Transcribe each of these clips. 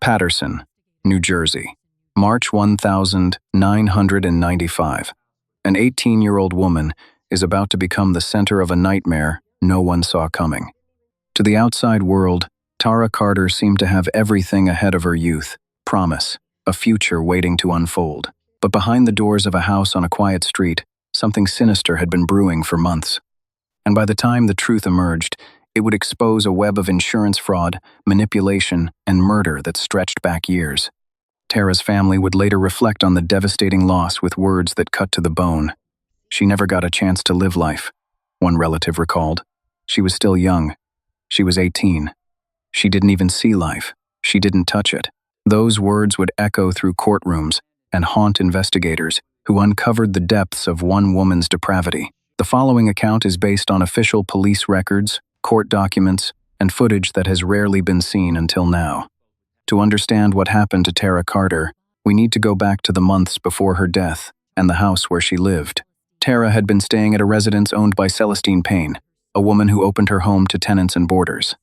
Paterson, New Jersey, March 1995. An 18-year-old woman is about to become the center of a nightmare no one saw coming. To the outside world, Tara Carter seemed to have everything ahead of her youth, promise, a future waiting to unfold. But behind the doors of a house on a quiet street, something sinister had been brewing for months. And by the time the truth emerged, it would expose a web of insurance fraud, manipulation, and murder that stretched back years. Tara's family would later reflect on the devastating loss with words that cut to the bone. She never got a chance to live life, one relative recalled. She was still young. She was 18. She didn't even see life. She didn't touch it. Those words would echo through courtrooms and haunt investigators who uncovered the depths of one woman's depravity. The following account is based on official police records, court documents, and footage that has rarely been seen until now. To understand what happened to Tara Carter, we need to go back to the months before her death and the house where she lived. Tara had been staying at a residence owned by Celestine Payne, a woman who opened her home to tenants and boarders.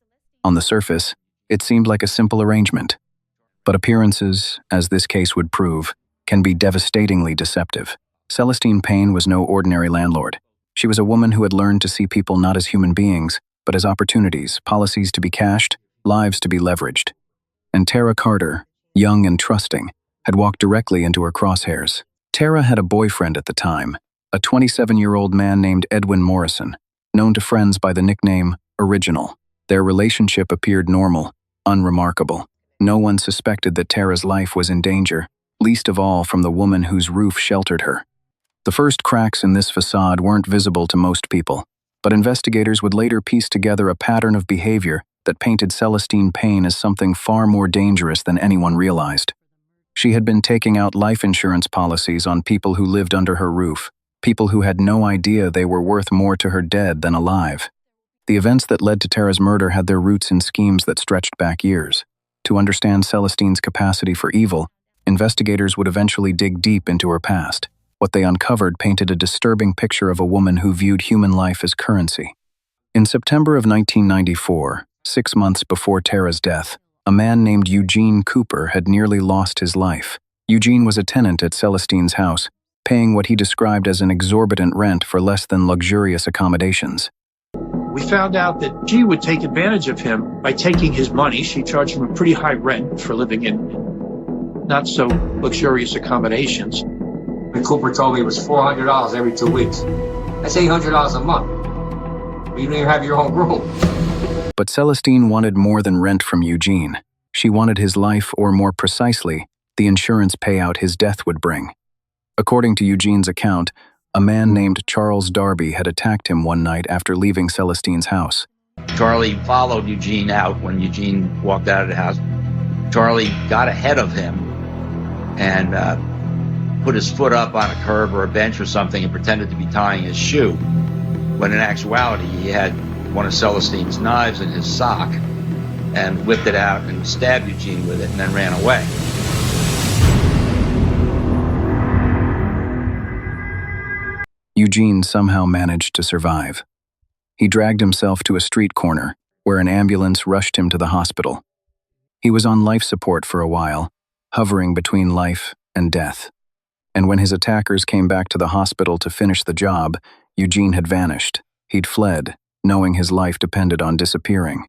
On the surface, it seemed like a simple arrangement. But appearances, as this case would prove, can be devastatingly deceptive. Celestine Payne was no ordinary landlord. She was a woman who had learned to see people not as human beings, but as opportunities, policies to be cashed, lives to be leveraged. And Tara Carter, young and trusting, had walked directly into her crosshairs. Tara had a boyfriend at the time, a 27-year-old man named Edwin Morrison, known to friends by the nickname Original. Their relationship appeared normal, unremarkable. No one suspected that Tara's life was in danger, least of all from the woman whose roof sheltered her. The first cracks in this facade weren't visible to most people, but investigators would later piece together a pattern of behavior that painted Celestine Payne as something far more dangerous than anyone realized. She had been taking out life insurance policies on people who lived under her roof, people who had no idea they were worth more to her dead than alive. The events that led to Tara's murder had their roots in schemes that stretched back years. To understand Celestine's capacity for evil, investigators would eventually dig deep into her past. What they uncovered painted a disturbing picture of a woman who viewed human life as currency. In September of 1994, 6 months before Tara's death, a man named Eugene Cooper had nearly lost his life. Eugene was a tenant at Celestine's house, paying what he described as an exorbitant rent for less than luxurious accommodations. We found out that she would take advantage of him by taking his money. She charged him a pretty high rent for living in not so luxurious accommodations. And Cooper told me it was $400 every 2 weeks. That's $800 a month. You don't even have your own room. But Celestine wanted more than rent from Eugene. She wanted his life, or more precisely, the insurance payout his death would bring. According to Eugene's account, a man named Charles Darby had attacked him one night after leaving Celestine's house. Charlie followed Eugene out when Eugene walked out of the house. Charlie got ahead of him and put his foot up on a curb or a bench or something and pretended to be tying his shoe, when in actuality he had one of Celestine's knives in his sock and whipped it out and stabbed Eugene with it and then ran away. Eugene somehow managed to survive. He dragged himself to a street corner, where an ambulance rushed him to the hospital. He was on life support for a while, hovering between life and death. And when his attackers came back to the hospital to finish the job, Eugene had vanished. He'd fled, knowing his life depended on disappearing.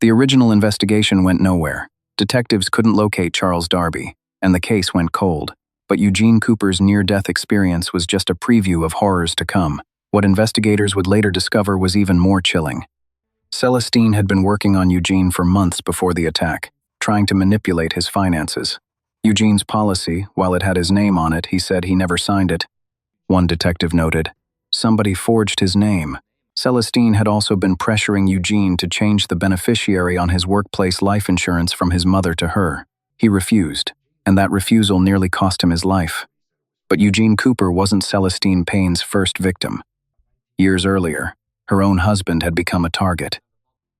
The original investigation went nowhere. Detectives couldn't locate Charles Darby, and the case went cold. But Eugene Cooper's near-death experience was just a preview of horrors to come. What investigators would later discover was even more chilling. Celestine had been working on Eugene for months before the attack, trying to manipulate his finances. Eugene's policy, while it had his name on it, he said he never signed it. One detective noted, "Somebody forged his name." Celestine had also been pressuring Eugene to change the beneficiary on his workplace life insurance from his mother to her. He refused, and that refusal nearly cost him his life. But Eugene Cooper wasn't Celestine Payne's first victim. Years earlier, her own husband had become a target.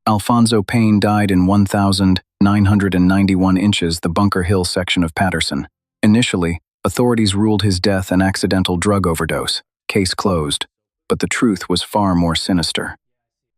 Alfonso Payne died in 1,991 inches, the Bunker Hill section of Paterson. Initially, authorities ruled his death an accidental drug overdose, case closed. But the truth was far more sinister.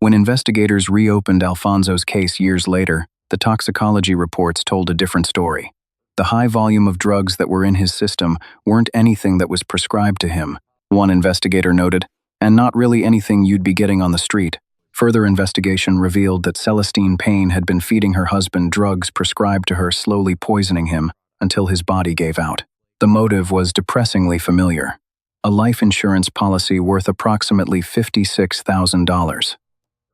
When investigators reopened Alfonso's case years later, the toxicology reports told a different story. The high volume of drugs that were in his system weren't anything that was prescribed to him, one investigator noted, and not really anything you'd be getting on the street. Further investigation revealed that Celestine Payne had been feeding her husband drugs prescribed to her, slowly poisoning him until his body gave out. The motive was depressingly familiar: a life insurance policy worth approximately $56,000.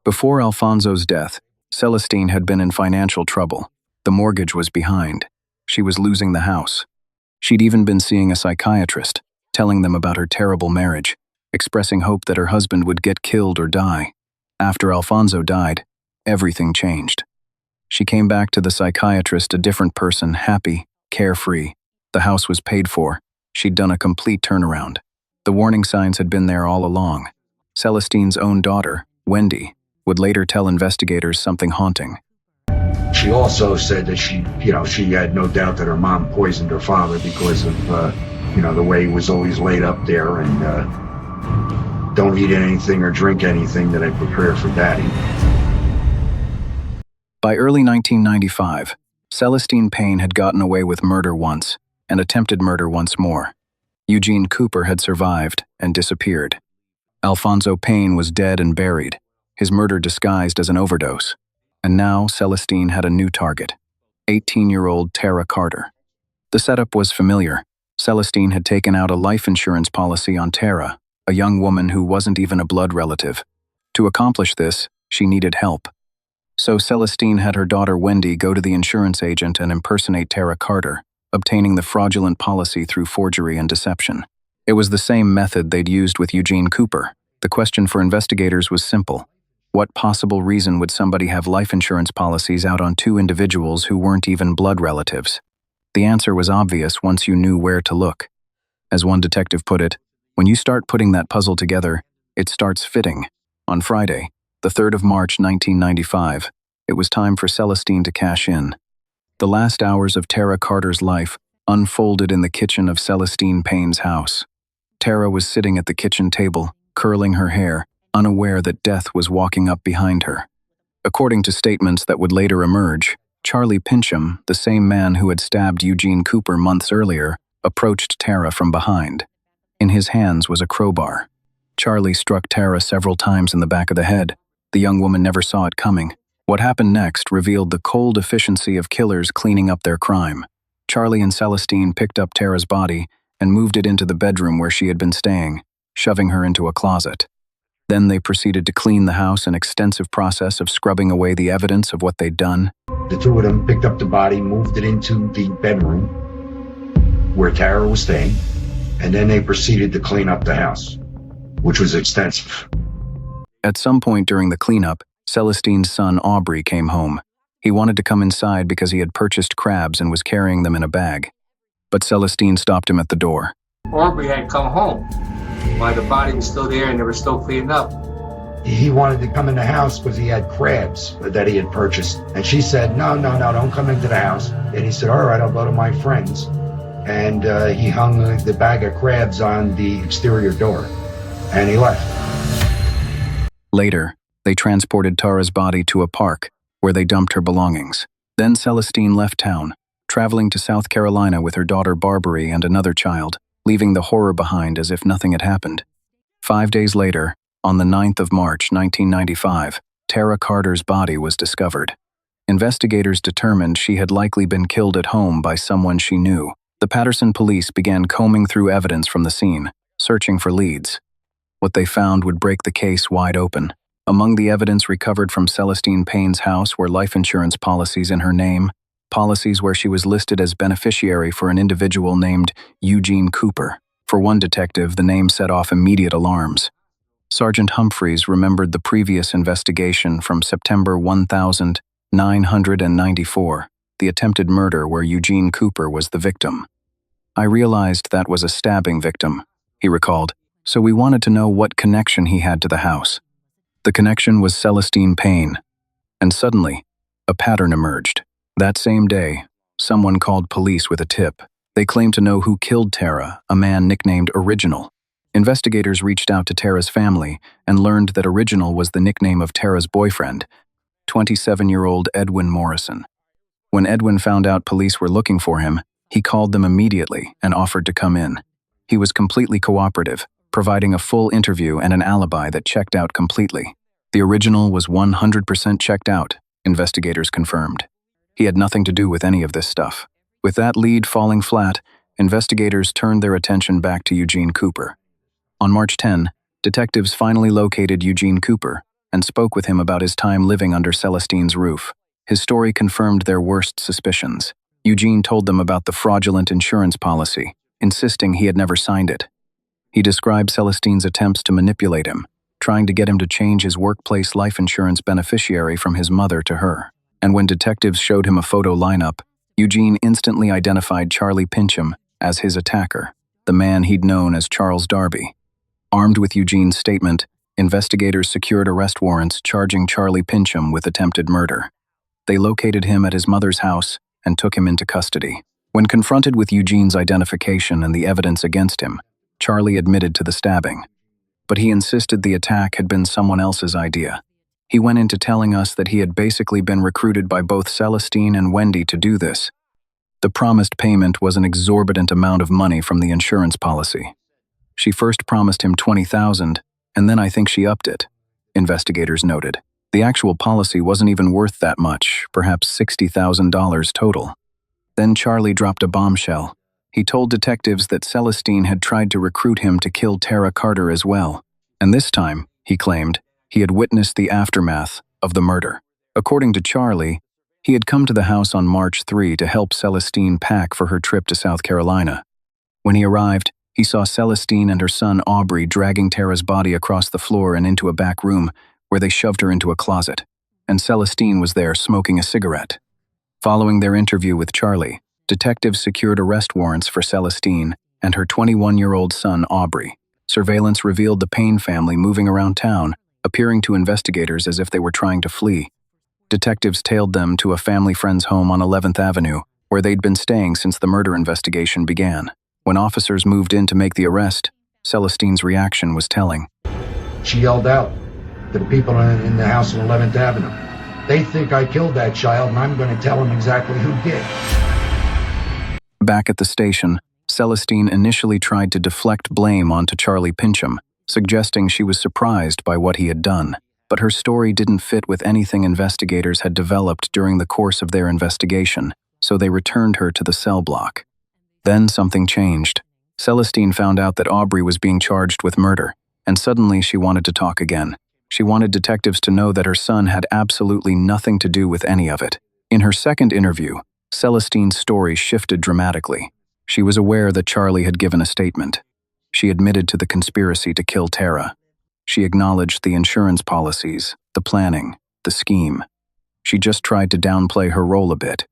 Before Alfonso's death, Celestine had been in financial trouble. The mortgage was behind. She was losing the house. She'd even been seeing a psychiatrist, telling them about her terrible marriage, expressing hope that her husband would get killed or die. After Alfonso died, everything changed. She came back to the psychiatrist a different person, happy, carefree. The house was paid for. She'd done a complete turnaround. The warning signs had been there all along. Celestine's own daughter, Wendy, would later tell investigators something haunting. She also said that she had no doubt that her mom poisoned her father because of, the way he was always laid up there, and don't eat anything or drink anything that I prepare for Daddy. By early 1995, Celestine Payne had gotten away with murder once and attempted murder once more. Eugene Cooper had survived and disappeared. Alfonso Payne was dead and buried, his murder disguised as an overdose. And now Celestine had a new target: 18-year-old Tara Carter. The setup was familiar. Celestine had taken out a life insurance policy on Tara, a young woman who wasn't even a blood relative. To accomplish this, she needed help. So Celestine had her daughter Wendy go to the insurance agent and impersonate Tara Carter, obtaining the fraudulent policy through forgery and deception. It was the same method they'd used with Eugene Cooper. The question for investigators was simple: what possible reason would somebody have life insurance policies out on two individuals who weren't even blood relatives? The answer was obvious once you knew where to look. As one detective put it, when you start putting that puzzle together, it starts fitting. On Friday, the 3rd of March 1995, it was time for Celestine to cash in. The last hours of Tara Carter's life unfolded in the kitchen of Celestine Payne's house. Tara was sitting at the kitchen table, curling her hair, unaware that death was walking up behind her. According to statements that would later emerge, Charlie Pincham, the same man who had stabbed Eugene Cooper months earlier, approached Tara from behind. In his hands was a crowbar. Charlie struck Tara several times in the back of the head. The young woman never saw it coming. What happened next revealed the cold efficiency of killers cleaning up their crime. Charlie and Celestine picked up Tara's body and moved it into the bedroom where she had been staying, shoving her into a closet. Then they proceeded to clean the house, an extensive process of scrubbing away the evidence of what they'd done. The two of them picked up the body, moved it into the bedroom where Tara was staying, and then they proceeded to clean up the house, which was extensive. At some point during the cleanup, Celestine's son Aubrey came home. He wanted to come inside because he had purchased crabs and was carrying them in a bag. But Celestine stopped him at the door. Aubrey had come home while the body was still there and they were still cleaning up. He wanted to come in the house because he had crabs that he had purchased. And she said, no, don't come into the house. And he said, all right, I'll go to my friend's. And he hung the bag of crabs on the exterior door. And he left. Later, they transported Tara's body to a park, where they dumped her belongings. Then Celestine left town, traveling to South Carolina with her daughter Barbary and another child, leaving the horror behind as if nothing had happened. 5 days later, on the 9th of March 1995, Tara Carter's body was discovered. Investigators determined she had likely been killed at home by someone she knew. The Paterson police began combing through evidence from the scene, searching for leads. What they found would break the case wide open. Among the evidence recovered from Celestine Payne's house were life insurance policies in her name, policies where she was listed as beneficiary for an individual named Eugene Cooper. For one detective, the name set off immediate alarms. Sergeant Humphreys remembered the previous investigation from September 1994, the attempted murder where Eugene Cooper was the victim. I realized that was a stabbing victim, he recalled, so we wanted to know what connection he had to the house. The connection was Celestine Payne, and suddenly, a pattern emerged. That same day, someone called police with a tip. They claimed to know who killed Tara, a man nicknamed Original. Investigators reached out to Tara's family and learned that Original was the nickname of Tara's boyfriend. 27-year-old Edwin Morrison. When Edwin found out police were looking for him, he called them immediately and offered to come in. He was completely cooperative, providing a full interview and an alibi that checked out completely. The original was 100% checked out, investigators confirmed. He had nothing to do with any of this stuff. With that lead falling flat, investigators turned their attention back to Eugene Cooper. On March 10, detectives finally located Eugene Cooper and spoke with him about his time living under Celestine's roof. His story confirmed their worst suspicions. Eugene told them about the fraudulent insurance policy, insisting he had never signed it. He described Celestine's attempts to manipulate him, trying to get him to change his workplace life insurance beneficiary from his mother to her. And when detectives showed him a photo lineup, Eugene instantly identified Charlie Pincham as his attacker, the man he'd known as Charles Darby. Armed with Eugene's statement, investigators secured arrest warrants charging Charlie Pincham with attempted murder. They located him at his mother's house and took him into custody. When confronted with Eugene's identification and the evidence against him, Charlie admitted to the stabbing. But he insisted the attack had been someone else's idea. He went into telling us that he had basically been recruited by both Celestine and Wendy to do this. The promised payment was an exorbitant amount of money from the insurance policy. She first promised him $20,000, and then I think she upped it, investigators noted. The actual policy wasn't even worth that much, perhaps $60,000 total. Then Charlie dropped a bombshell. He told detectives that Celestine had tried to recruit him to kill Tara Carter as well. And this time, he claimed, he had witnessed the aftermath of the murder. According to Charlie, he had come to the house on March 3 to help Celestine pack for her trip to South Carolina. When he arrived, he saw Celestine and her son Aubrey dragging Tara's body across the floor and into a back room, where they shoved her into a closet, and Celestine was there smoking a cigarette. Following their interview with Charlie, detectives secured arrest warrants for Celestine and her 21-year-old son Aubrey. Surveillance revealed the Payne family moving around town, appearing to investigators as if they were trying to flee. Detectives tailed them to a family friend's home on 11th Avenue, where they'd been staying since the murder investigation began. When officers moved in to make the arrest, Celestine's reaction was telling. She yelled out to the people in the house on 11th Avenue. They think I killed that child, and I'm going to tell them exactly who did. Back at the station, Celestine initially tried to deflect blame onto Charlie Pincham, suggesting she was surprised by what he had done. But her story didn't fit with anything investigators had developed during the course of their investigation, so they returned her to the cell block. Then something changed. Celestine found out that Aubrey was being charged with murder, and suddenly she wanted to talk again. She wanted detectives to know that her son had absolutely nothing to do with any of it. In her second interview, Celestine's story shifted dramatically. She was aware that Charlie had given a statement. She admitted to the conspiracy to kill Tara. She acknowledged the insurance policies, the planning, the scheme. She just tried to downplay her role a bit.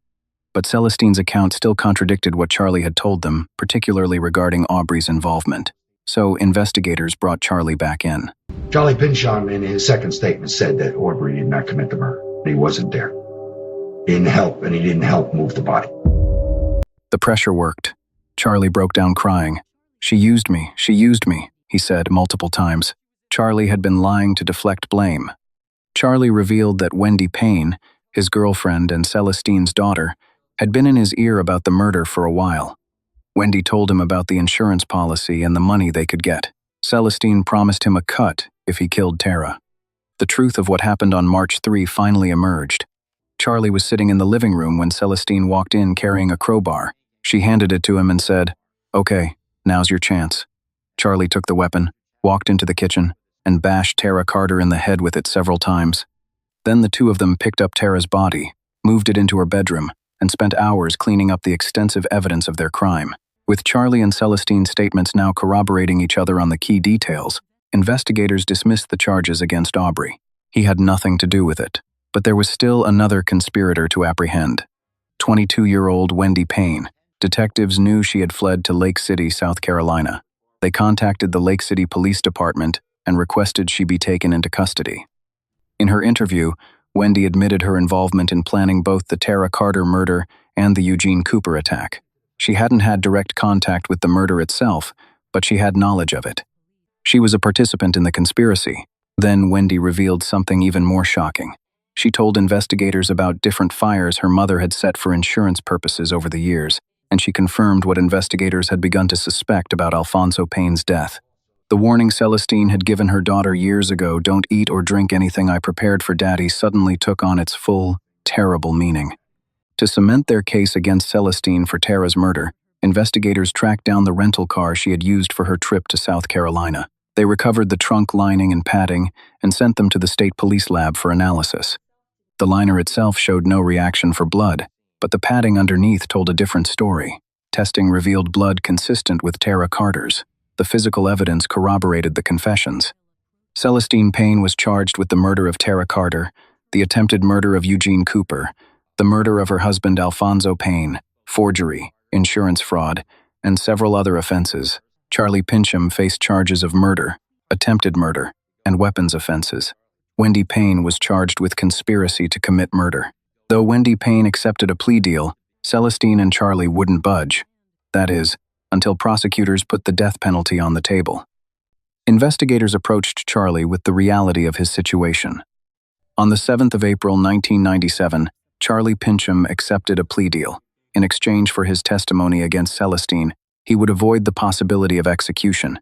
But Celestine's account still contradicted what Charlie had told them, particularly regarding Aubrey's involvement. So investigators brought Charlie back in. Charlie Pincham, in his second statement, said that Aubrey did not commit the murder. He wasn't there. He didn't help, and he didn't help move the body. The pressure worked. Charlie broke down crying. She used me, he said multiple times. Charlie had been lying to deflect blame. Charlie revealed that Wendy Payne, his girlfriend and Celestine's daughter, had been in his ear about the murder for a while. Wendy told him about the insurance policy and the money they could get. Celestine promised him a cut if he killed Tara. The truth of what happened on March 3 finally emerged. Charlie was sitting in the living room when Celestine walked in carrying a crowbar. She handed it to him and said, "Okay, now's your chance." Charlie took the weapon, walked into the kitchen, and bashed Tara Carter in the head with it several times. Then the two of them picked up Tara's body, moved it into her bedroom, and spent hours cleaning up the extensive evidence of their crime. With Charlie and Celestine's statements now corroborating each other on the key details, investigators dismissed the charges against Aubrey. He had nothing to do with it. But there was still another conspirator to apprehend. 22-year-old Wendy Payne. Detectives knew she had fled to Lake City, South Carolina. They contacted the Lake City Police Department and requested she be taken into custody. In her interview, Wendy admitted her involvement in planning both the Tara Carter murder and the Eugene Cooper attack. She hadn't had direct contact with the murder itself, but she had knowledge of it. She was a participant in the conspiracy. Then Wendy revealed something even more shocking. She told investigators about different fires her mother had set for insurance purposes over the years, and she confirmed what investigators had begun to suspect about Alfonso Payne's death. The warning Celestine had given her daughter years ago, "Don't eat or drink anything I prepared for Daddy," suddenly took on its full, terrible meaning. To cement their case against Celestine for Tara's murder, investigators tracked down the rental car she had used for her trip to South Carolina. They recovered the trunk lining and padding and sent them to the state police lab for analysis. The liner itself showed no reaction for blood, but the padding underneath told a different story. Testing revealed blood consistent with Tara Carter's. The physical evidence corroborated the confessions. Celestine Payne was charged with the murder of Tara Carter, the attempted murder of Eugene Cooper, the murder of her husband Alfonso Payne, forgery, insurance fraud, and several other offenses. Charlie Pincham faced charges of murder, attempted murder, and weapons offenses. Wendy Payne was charged with conspiracy to commit murder. Though Wendy Payne accepted a plea deal, Celestine and Charlie wouldn't budge. That is, until prosecutors put the death penalty on the table. Investigators approached Charlie with the reality of his situation. On the 7th of April 1997, Charlie Pincham accepted a plea deal. In exchange for his testimony against Celestine, he would avoid the possibility of execution.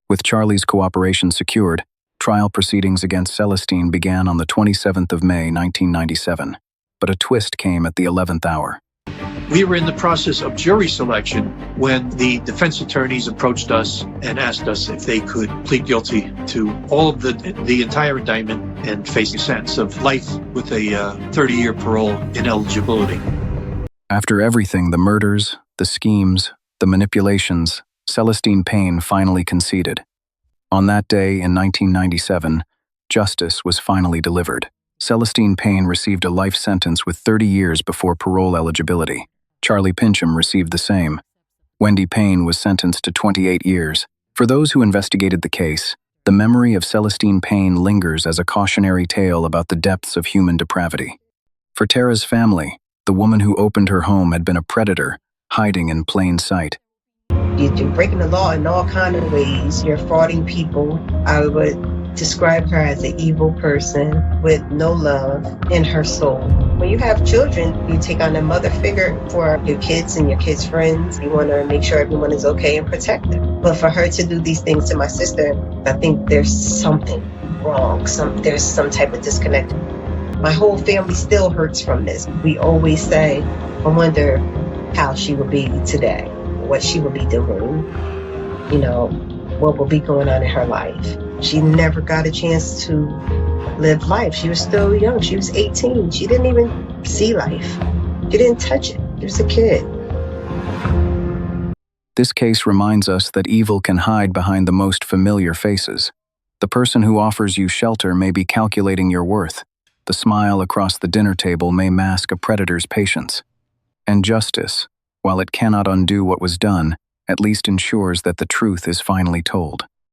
With Charlie's cooperation secured, trial proceedings against Celestine began on the 27th of May 1997. But a twist came at the 11th hour. We were in the process of jury selection when the defense attorneys approached us and asked us if they could plead guilty to all of the entire indictment and face a sentence of life with a 30-year parole ineligibility. After everything, the murders, the schemes, the manipulations, Celestine Payne finally conceded. On that day in 1997, justice was finally delivered. Celestine Payne received a life sentence with 30 years before parole eligibility. Charlie Pincham received the same. Wendy Payne was sentenced to 28 years. For those who investigated the case, the memory of Celestine Payne lingers as a cautionary tale about the depths of human depravity. For Tara's family, the woman who opened her home had been a predator, hiding in plain sight. You're breaking the law in all kinds of ways. You're frauding people. I would describe her as an evil person with no love in her soul. When you have children, you take on a mother figure for your kids and your kids' friends. You want to make sure everyone is okay and protect them. But for her to do these things to my sister, I think there's something wrong. There's some type of disconnect. My whole family still hurts from this. We always say, I wonder how she would be today, what she would be doing, what will be going on in her life. She never got a chance to live life. She was still young. She was 18. She didn't even see life. She didn't touch it. She was a kid. This case reminds us that evil can hide behind the most familiar faces. The person who offers you shelter may be calculating your worth. The smile across the dinner table may mask a predator's patience. And justice, while it cannot undo what was done, at least ensures that the truth is finally told.